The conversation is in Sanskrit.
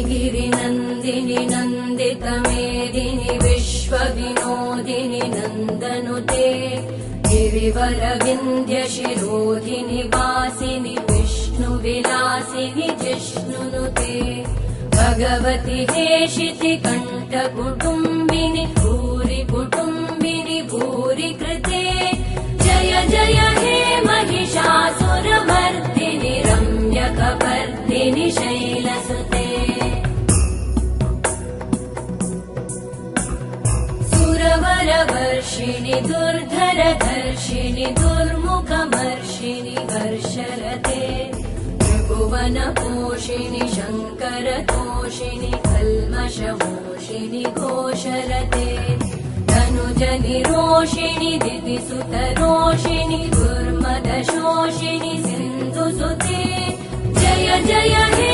गिरिनन्दिनि नन्दितमेदिनि विश्वविनोदिनि नन्दनुते गिरिवरविन्ध्यशिरोधिनि वासिनि विष्णुविलासिनि जिष्णुनुते भगवति हेशिति कण्ठकुटुम्बिनि भूरि कुटुम्बिनि भूरि कृते जय जय हे महिषासुरमर्दिनि रम्यकपर्दिनि शैलसुते सुरवरवर्षिणि दुर्धरधर्षिणि दुर्मुखमर्षिणि हर्षरते त्रिभुवनपोषिणि शङ्करतोषिणि कल्मषमोषिणि घोषरते तनुजनिरोषिणि दितिसुतरोषिणि दुर्मदशोषिणि सिन्धुसुते जय जय हे